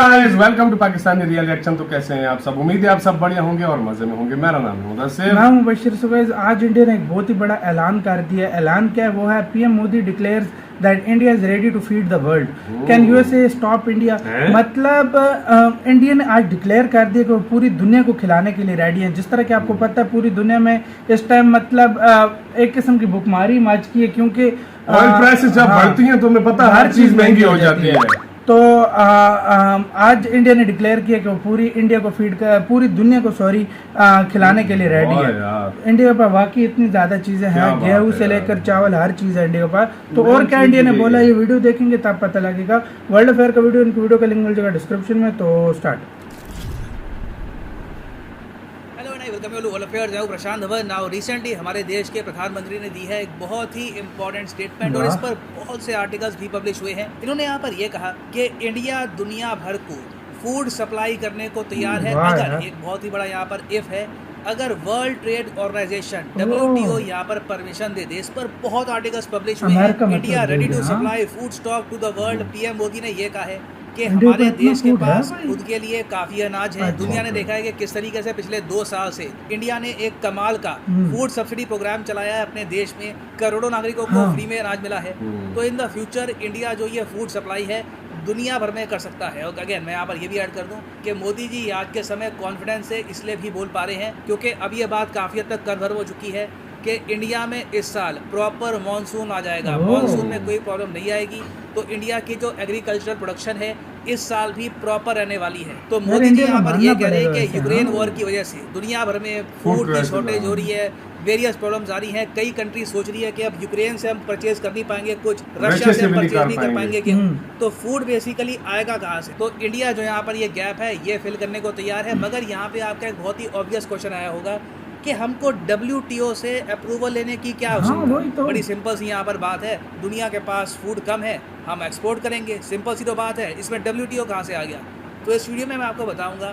Guys, welcome to Pakistani real reaction. तो कैसे हैं आप सब? उम्मीद है आप सब बढ़िया होंगे और मजे में होंगे। मेरा नाम है मुदस्सिर। मैं हूं बशीर। सुबह आज इंडिया ने एक बहुत ही बड़ा ऐलान कर दिया। ऐलान क्या है? वो है PM Modi declares that India is ready to feed the world. Can USA stop India? मतलब इंडिया ने आज डिक्लेयर कर दिया कि वो पूरी दुनिया को खिलाने के लिए रेडी है। जिस तरह कि आपको पता है पूरी दुनिया में इस टाइम मतलब एक किस्म की भुखमारी मच की है, क्योंकि ऑयल प्राइसेस जब बढ़ती हैं तो हमें पता है हर चीज महंगी हो जाती है। तो आज इंडिया ने डिक्लेयर किया कि वो पूरी इंडिया को फीड कर पूरी दुनिया को खिलाने के लिए रेडी है। इंडिया के पास वाकई इतनी ज्यादा चीजें हैं, गेहूं से लेकर चावल हर चीज है इंडिया के पास। तो और क्या इंडिया ने बोला, ये वीडियो देखेंगे तब पता लगेगा। वर्ल्ड अफेयर का वीडियो, इनकी वीडियो का लिंक मिल जाएगा डिस्क्रिप्शन में। तो start. Welcome to world affairs. मैं प्रशांत धवन। नाउ रिसेंटली हमारे देश के प्रधानमंत्री ने दी है एक बहुत ही इंपॉर्टेंट स्टेटमेंट और इस पर बहुत से आर्टिकल्स भी पब्लिश हुए हैं। इन्होंने यहाँ पर ये कहा कि इंडिया दुनिया भर को फूड सप्लाई करने को तैयार है, अगर एक बहुत ही बड़ा यहाँ पर इफ है, अगर वर्ल्ड ट्रेड ऑर्गेनाइजेशन WTO यहाँ पर परमिशन दे दे। इस पर बहुत आर्टिकल्स पब्लिश हुए हैं। India ready to supply food stock to the world. PM Modi ने ये कहा है कि हमारे देश के पास खुद के लिए काफी अनाज है। दुनिया ने देखा है कि किस तरीके से पिछले 2 साल से इंडिया ने एक कमाल का फूड सब्सिडी प्रोग्राम चलाया है अपने देश में। करोड़ों नागरिकों को फ्री में अनाज मिला है। तो इन द फ्यूचर इंडिया जो ये फूड सप्लाई है दुनिया भर में कर सकता है। और अगेन मैं यहाँ पर ये भी ऐड कर दूं कि मोदी जी आज के समय कॉन्फिडेंस से इसलिए भी बोल पा रहे हैं क्योंकि अब ये बात काफ़ी हद तक कन्फर्म हो चुकी है कि इंडिया में इस साल प्रॉपर मानसून आ जाएगा। मानसून में कोई प्रॉब्लम नहीं आएगी। तो इंडिया की जो एग्रीकल्चरल प्रोडक्शन है इस साल भी प्रॉपर रहने वाली है। तो मोदी जी यहाँ पर ये कह रहे हैं कि यूक्रेन वॉर की वजह से दुनिया भर में फूड की शॉर्टेज हो रही है, वेरियस प्रॉब्लम्स आ रही हैं। कई कंट्री सोच रही है कि अब यूक्रेन से हम परचेज कर नहीं पाएंगे, कुछ रशिया से परचेज नहीं कर पाएंगे गेहूं, तो फूड बेसिकली आएगा कहाँ से? तो इंडिया जो यहाँ पर ये गैप है ये फिल करने को तैयार है। मगर यहाँ पे आपका एक बहुत ही ऑब्वियस क्वेश्चन आया होगा कि हमको WTO से अप्रूवल लेने की क्या आवश्यकता? तो बड़ी सिंपल सी यहाँ पर बात है, दुनिया के पास फूड कम है, हम एक्सपोर्ट करेंगे, सिंपल सी तो बात है। इसमें WTO कहाँ से आ गया? तो इस वीडियो में मैं आपको बताऊंगा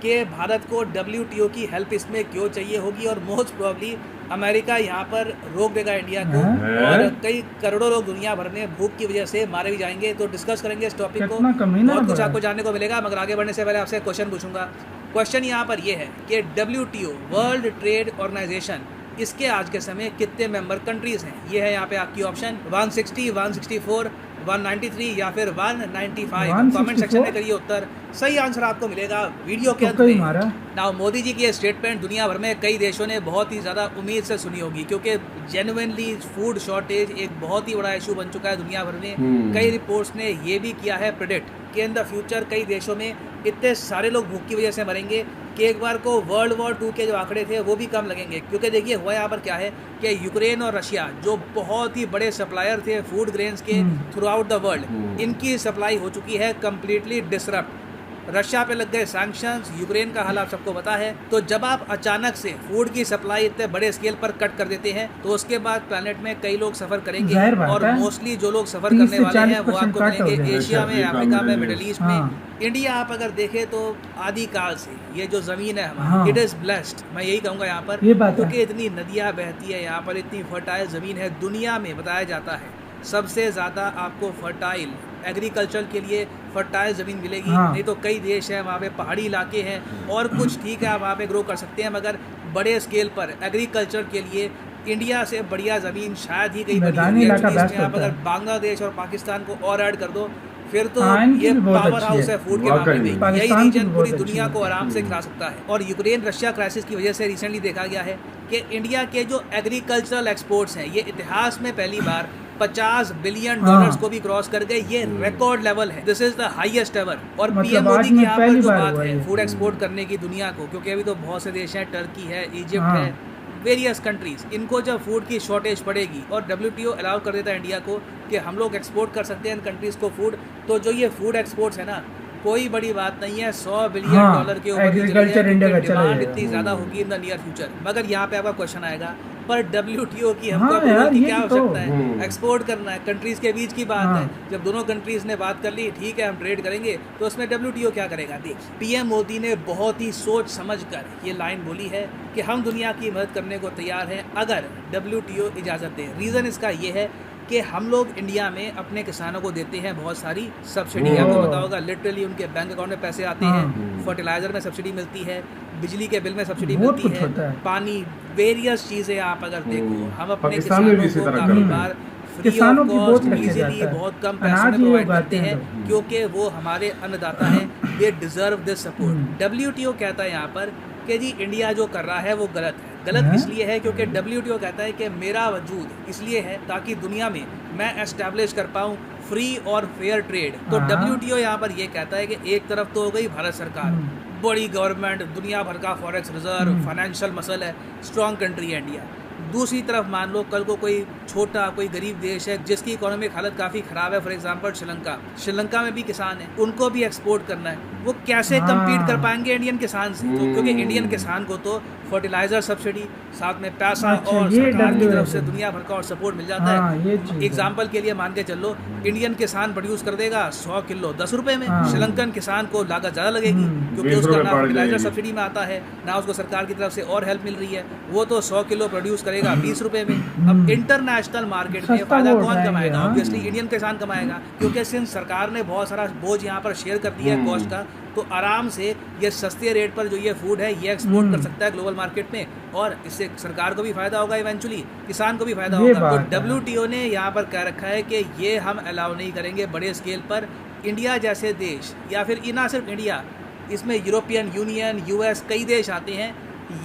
कि भारत को WTO की हेल्प इसमें क्यों चाहिए होगी और मोस्ट प्रोबेबली अमेरिका यहाँ पर रोक देगा इंडिया को और कई करोड़ों लोग दुनिया भर में भूख की वजह से मारे भी जाएंगे। तो डिस्कस करेंगे इस टॉपिक को, बहुत कुछ आपको जानने को मिलेगा। मगर आगे बढ़ने से पहले आपसे क्वेश्चन पूछूंगा। क्वेश्चन यहाँ पर यह है कि WTO वर्ल्ड ट्रेड ऑर्गेनाइजेशन इसके आज के समय कितने मेंबर कंट्रीज हैं? ये है यहाँ पे आपकी ऑप्शन 160, 164, 193 या फिर 195। कमेंट सेक्शन में करिए उत्तर। सही आंसर आपको मिलेगा वीडियो के अंत में। नाउ मोदी जी की ये स्टेटमेंट दुनिया भर में कई देशों ने बहुत ही ज़्यादा उम्मीद से सुनी होगी क्योंकि जेन्युइनली फूड शॉर्टेज एक बहुत ही बड़ा इशू बन चुका है दुनिया भर में। कई रिपोर्ट्स ने ये भी किया है प्रेडिक्ट कि इन द फ्यूचर कई देशों में इतने सारे लोग भूख की वजह से मरेंगे कि एक बार को वर्ल्ड वॉर 2 के जो आंकड़े थे वो भी कम लगेंगे। क्योंकि देखिए हुआ यहाँ पर क्या है कि यूक्रेन और रशिया जो बहुत ही बड़े सप्लायर थे फूड ग्रेन्स के थ्रू आउट द वर्ल्ड, इनकी सप्लाई हो चुकी है कम्प्लीटली डिसरप्ट। रशिया पे लग गए सैंक्शंस, यूक्रेन का हाल आप सबको पता है। तो जब आप अचानक से फूड की सप्लाई इतने बड़े स्केल पर कट कर देते हैं तो उसके बाद प्लेनेट में कई लोग सफर करेंगे और मोस्टली जो लोग सफर करने वाले हैं वो आपको मिलेंगे एशिया में, अफ्रीका में, मिडिल ईस्ट में। इंडिया आप अगर देखें तो आदि काल से ये जो जमीन है हमारी, इट इज ब्लेस्ड, मैं यही कहूँगा यहाँ पर, क्योंकि इतनी नदियाँ बहती है यहाँ पर, इतनी फर्टाइल जमीन है। दुनिया में बताया जाता है सबसे ज़्यादा आपको फर्टाइल एग्रीकल्चर के लिए फर्टाइल ज़मीन मिलेगी। नहीं तो कई देश हैं वहाँ पे पहाड़ी इलाके हैं और कुछ ठीक है आप वहाँ पे ग्रो कर सकते हैं, मगर बड़े स्केल पर एग्रीकल्चर के लिए इंडिया से बढ़िया ज़मीन शायद ही कहीं बनी है। आप अगर बांग्लादेश और पाकिस्तान को और ऐड कर दो फिर तो ये पावर हाउस है फूड के मामले में। यही रीजन पूरी दुनिया को आराम से खिला सकता है। और यूक्रेन रशिया क्राइसिस की वजह से रिसेंटली देखा गया है कि इंडिया के जो एग्रीकल्चरल एक्सपोर्ट्स हैं ये इतिहास में पहली बार $50 बिलियन को भी क्रॉस कर गए। ये रिकॉर्ड लेवल है, this is the highest ever. और पीएम मोदी की यहाँ पर जो बात है फूड एक्सपोर्ट करने की दुनिया को, क्योंकि अभी तो बहुत से देश हैं, टर्की है, इजिप्ट है, वेरियस कंट्रीज, इनको जब फूड की शॉर्टेज पड़ेगी और WTO अलाउ कर देता है इंडिया को कि हम लोग एक्सपोर्ट कर सकते हैं इन कंट्रीज को फूड, तो जो ये फूड एक्सपोर्ट्स है ना कोई बड़ी बात नहीं है। $100 बिलियन के ऊपर डिमांड इतनी ज्यादा होगी इन द नियर फ्यूचर। मगर यहाँ पे आपका क्वेश्चन आएगा पर WTO की हमको अप्रूवल की क्या आवश्यकता है? एक्सपोर्ट करना है, कंट्रीज के बीच की बात है। जब दोनों कंट्रीज ने बात कर ली ठीक है हम ट्रेड करेंगे, तो उसमें WTO क्या करेगा? देखिए पीएम मोदी ने बहुत ही सोच समझ कर ये लाइन बोली है कि हम दुनिया की मदद करने को तैयार हैं अगर WTO इजाज़त दे। रीज़न इसका ये है कि हम लोग इंडिया में अपने किसानों को देते हैं बहुत सारी सब्सिडी। आपको पता होगा लिटरली उनके बैंक अकाउंट में पैसे आते हैं, फर्टिलाइजर में सब्सिडी मिलती है, बिजली के बिल में सब्सिडी बहुत मिलती कुछ होता है, है। पानी, वेरियस चीज़ें आप अगर देखो हम अपने पाकिस्तान में भी इसी किसानों को तरह काफ़ी करते हैं। बार फ्री किसानों ऑफ की बहुत कॉस्ट रखे इजीली जाता है। बहुत कम अनाज पैसे में ये प्रोवाइड उगाते करते हैं हैं क्योंकि वो हमारे अन्नदाता हैं। They deserve this support. WTO कहता है यहाँ पर कि जी इंडिया जो कर रहा है वो गलत है। गलत इसलिए है क्योंकि WTO कहता है कि मेरा वजूद इसलिए है ताकि दुनिया में मैं एस्टैब्लिश कर पाऊँ फ्री और फेयर ट्रेड। तो WTO यहाँ पर ये कहता है कि एक तरफ तो हो गई भारत सरकार, बड़ी गवर्नमेंट, दुनिया भर का फॉरेक्स रिजर्व, फाइनेंशियल मसल है, स्ट्रॉन्ग कंट्री है इंडिया। दूसरी तरफ मान लो कल को कोई छोटा कोई गरीब देश है जिसकी इकोनॉमिक हालत काफ़ी ख़राब है, फॉर एग्जांपल श्रीलंका में भी किसान है, उनको भी एक्सपोर्ट करना है, वो कैसे कम्पीट कर पाएंगे इंडियन किसान से? तो क्योंकि इंडियन किसान को तो फर्टिलाइजर सब्सिडी, साथ में पैसा और ये सरकार की तरफ WTO से दुनिया भर का और सपोर्ट मिल जाता ये है। चीज़ है। एग्जाम्पल के लिए मान के चलो इंडियन किसान प्रोड्यूस कर देगा 100 किलो 10 रुपए में, श्रीलंकन किसान को लागत ज़्यादा लगेगी क्योंकि 20 उसका रुपए ना पड़ फर्टिलाइजर जाएगी। सब्सिडी में आता है, ना उसको सरकार की तरफ से और हेल्प मिल रही है। वो तो 100 किलो प्रोड्यूस करेगा 20 रुपए में। अब इंटरनेशनल मार्केट में सस्ता फायदा वो कौन उठाएंगे, कमाएगा? हाँ। ऑब्वियसली इंडियन किसान कमाएगा क्योंकि सिंस सरकार ने बहुत सारा बोझ यहाँ पर शेयर कर दिया है कॉस्ट का, तो आराम से ये सस्ते रेट पर जो ये फूड है ये एक्सपोर्ट कर सकता है ग्लोबल मार्केट में और इससे सरकार को भी फायदा होगा, इवेंचुअली किसान को भी फायदा ये होगा। बात तो है। WTO ने यहाँ पर कह रखा है कि ये हम अलाउ नहीं करेंगे बड़े स्केल पर। इंडिया जैसे देश या फिर ना सिर्फ इंडिया, इसमें यूरोपियन यूनियन, US कई देश आते हैं,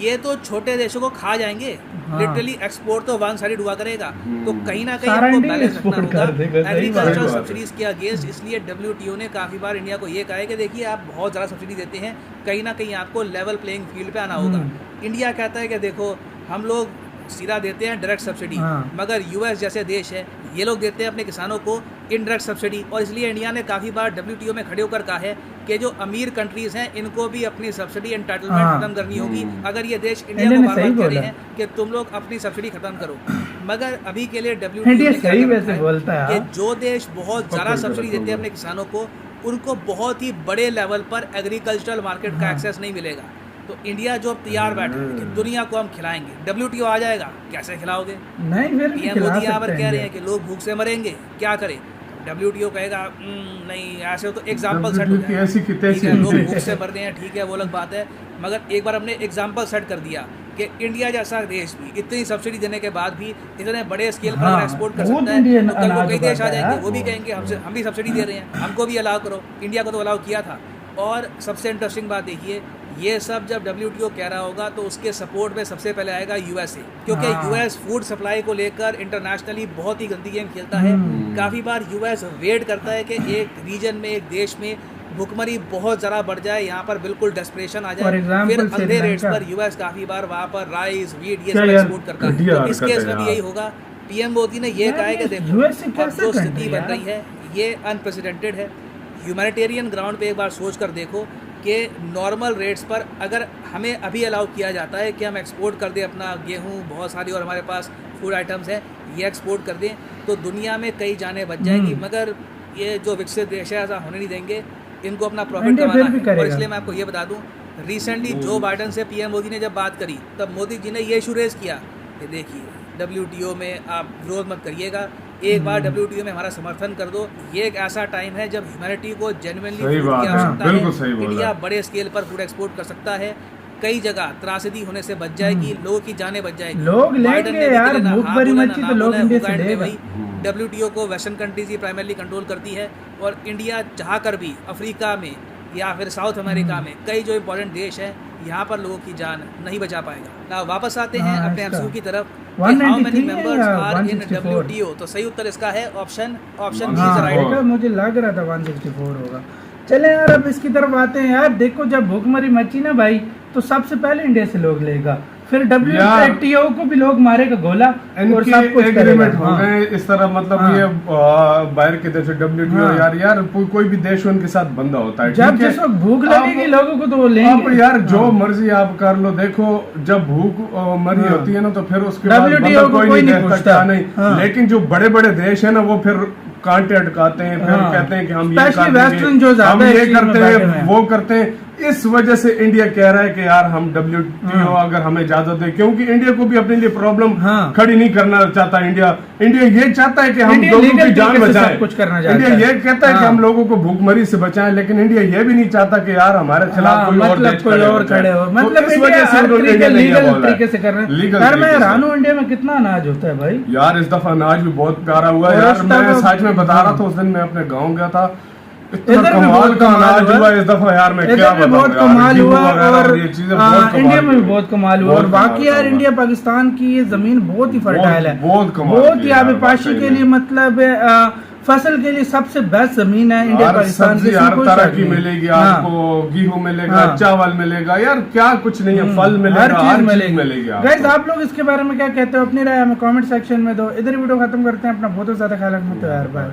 ये तो छोटे देशों को खा जाएंगे। लिटरली एक्सपोर्ट तो वन साइड हुआ करेगा, तो कहीं ना कहीं सारा हमको इंडिया बैलेंस रखना export होगा कर देगा, सही बात एग्रीकल्चरल है। सब्सिडीज के अगेंस्ट। इसलिए WTO ने काफ़ी बार इंडिया को ये कहा है कि देखिए आप बहुत ज़्यादा सब्सिडी देते हैं, कहीं ना कहीं आपको लेवल प्लेइंग फील्ड पे आना होगा। इंडिया कहता है कि देखो हम लोग सीधा देते हैं डायरेक्ट सब्सिडी, मगर US जैसे देश है ये लोग देते हैं अपने किसानों को इनडायरेक्ट सब्सिडी। और इसलिए इंडिया ने काफ़ी बार WTO में खड़े होकर कहा है कि जो अमीर कंट्रीज़ हैं इनको भी अपनी सब्सिडी एंटाइटलमेंट खत्म करनी होगी। अगर ये देश इंडिया को बार बार कह रहे हैं कि तुम लोग अपनी सब्सिडी खत्म करो, मगर अभी के लिए WTO इंडिया ने क्या सही कर वैसे रखा है बोलता है कि जो देश बहुत ज़्यादा सब्सिडी देते हैं अपने किसानों को, उनको बहुत ही बड़े लेवल पर एग्रीकल्चरल मार्केट का एक्सेस नहीं मिलेगा। तो इंडिया जो अब तैयार बैठा है कि दुनिया को हम खिलाएंगे, WTO आ जाएगा, कैसे खिलाओगे? नहीं फिर PM खिला मोदी यहाँ पर सकते कह रहे हैं हैं कि लोग भूख से मरेंगे, क्या करें? WTO कहेगा नहीं, ऐसे हो तो एग्जाम्पल सेट हो WTO की जाएगा। ऐसी की ठीक है, तैसी लोग है। भूख से मर रहे हैं, ठीक है, वो अलग बात है, मगर एक बार हमने एग्जाम्पल सेट कर दिया कि इंडिया जैसा देश भी इतनी सब्सिडी देने के बाद भी इतने बड़े स्केल पर हाँ, एक्सपोर्ट कर बहुत सकता है, इंडियन तो कल को अनाज कई देश आ उगाता है जाएंगे, यार। वो भी कहेंगे हम भी सब्सिडी दे रहे हैं, हमको भी अलाउ करो। इंडिया को तो अलाउ किया था। और सबसे इंटरेस्टिंग बात देखिए, ये सब जब WTO कह रहा होगा तो उसके सपोर्ट में सबसे पहले आएगा USA, क्योंकि US फूड सप्लाई को लेकर इंटरनेशनली बहुत ही गंदी गेम खेलता है। काफ़ी बार US वेट करता है कि एक रीजन में, एक देश में भुखमरी बहुत ज़्यादा बढ़ जाए, यहाँ पर बिल्कुल डेस्परेशन आ For जाए, example, फिर अंधे रेट्स श्रीलंका। पर US काफ़ी बार वहाँ पर राइस, वीट ये क्या सब यार, एक्सपोर्ट करता है। घटिया तो इस हरकत केस है में भी यार। यही होगा। PM मोदी ने ये यार, कहा है कि ये देखो USA अब कैसा जो country स्थिति है बन यार? रही है ये अनप्रेसिडेंटेड है। ह्यूमैनिटेरियन ग्राउंड पे एक बार सोच कर देखो कि नॉर्मल रेट्स पर अगर हमें अभी अलाउ किया जाता है कि हम एक्सपोर्ट कर दें अपना गेहूं, बहुत सारी और हमारे पास फूड आइटम्स हैं, ये एक्सपोर्ट कर दें तो दुनिया में कई जानें बच जाएंगी। मगर ये जो विकसित देश है ऐसा होने नहीं देंगे, इनको अपना प्रॉफिट इंडिया कमाना फिर भी है। और करेगा। इसलिए मैं आपको ये बता दूं, रिसेंटली जो बाइडन से PM मोदी ने जब बात करी तब मोदी जी ने ये इशू रेज किया कि देखिए WTO में आप विरोध मत करिएगा, एक बार WTO में हमारा समर्थन कर दो। ये एक ऐसा टाइम है जब ह्यूमैनिटी को जेन्युइनली सही फूड बात की है, आवश्यकता बिल्कुल सही है। बोला। इंडिया बड़े स्केल पर फूड एक्सपोर्ट कर सकता है, कई जगह त्रासदी होने से बच जाएगी, लोगों की जानें बच जाएगी। लोग लेंगे बाइडन ने भी यार, कहना, भूख हाँ भरी बोला ना, मच्छी ना तो लोग बोला, इंडिया वो से एंड में लेगा। वही WTO को वेस्टर्न कंट्रीज ही प्राइमरली कंट्रोल करती है और इंडिया चाह कर भी अफ्रीका में या फिर साउथ अमेरिका में कई जो इंपॉर्टेंट देश हैं यहाँ पर लोगों की जान नहीं बचा पाएगा ना। वापस आते हैं हाँ, अपने इसका MCQ की तरफ। 193 मेनी मेंबर्स या आर इन 164? WTO, तो सही उत्तर इसका है ऑप्शन बी हाँ, इज राइट। देखा, मुझे लग रहा था 164 होगा। चले यार अब इसकी तरफ आते हैं यार। देखो जब भूखमरी मची ना भाई तो सबसे पहले इंडिया से लोग लेगा, फिर WTO को भी लोग मारेगा गोला और इनकी सब कुछ करेगा। एग्रीमेंट हो हाँ। गए इस तरह, मतलब हाँ। ये बाहर के देश WTO हाँ। यार कोई भी देश उनके साथ बंदा होता है। जब ठीक है? जिस वक्त भूख लगेगी आप- लोगों को तो वो आप लेंगे। यार जो हाँ। मर्जी आप कर लो, देखो जब भूख मरी हाँ। होती है ना तो फिर उसके बाद WTO बंदा को कोई कोई नहीं नहीं देखता पूछता। क्या नहीं। हाँ। लेकिन जो बड़े बड़े देश है ना वो फिर कांटे अटकाते हैं, फिर हाँ। कहते हैं कि हम ये Especially कर Western देंगे, जो ज्यादा हम इस ये चीज में करते बैठे हैं, हुए हैं। वो करते हैं। इस वजह से इंडिया कह रहा है कि यार हम WTO अगर हमें इजाजत दे, क्योंकि इंडिया को भी अपने लिए प्रॉब्लम खड़ी नहीं करना चाहता। इंडिया ये चाहता है कि हम लोगों की जान बचाएं, कुछ करना चाहता इंडिया ये कहता है कि हम लोगों को भूखमरी से बचाएं, लेकिन इंडिया ये भी नहीं चाहता कि यार हमारे खिलाफ कोई और खड़े हो। मतलब इस वजह से लीगल तरीके से कर रहे हैं। यार मैं हैरान हूं, इंडिया में कितना अनाज होता है भाई यार। इस दफा अनाज भी बहुत प्यारा हुआ यार। मैं सच में बता रहा था, उस दिन मैं अपने गाँव गया था, इतना कमाल का अनाज हुआ इस दफा यार। मैं क्या बताऊं, बहुत कमाल हुआ और ये चीजें बहुत इंडिया में भी बहुत कमाल हुआ। और बाकी यार इंडिया पाकिस्तान की ये जमीन बहुत ही फर्टाइल है, बहुत ही आबिपाशी के लिए मतलब फसल के लिए सबसे बेस्ट जमीन है इंडिया पाकिस्तान की। हर तरह की मिलेगी आपको, गेहूं मिलेगा, चावल मिलेगा, यार क्या कुछ नहीं है, फल मिलेगा, हर चीज मिलेगी। गाइस आप लोग इसके बारे में क्या कहते हो, अपनी राय हमें कमेंट सेक्शन में दो। इधर वीडियो खत्म करते हैं, अपना बहुत ज्यादा ख्याल रखना यार, बाय।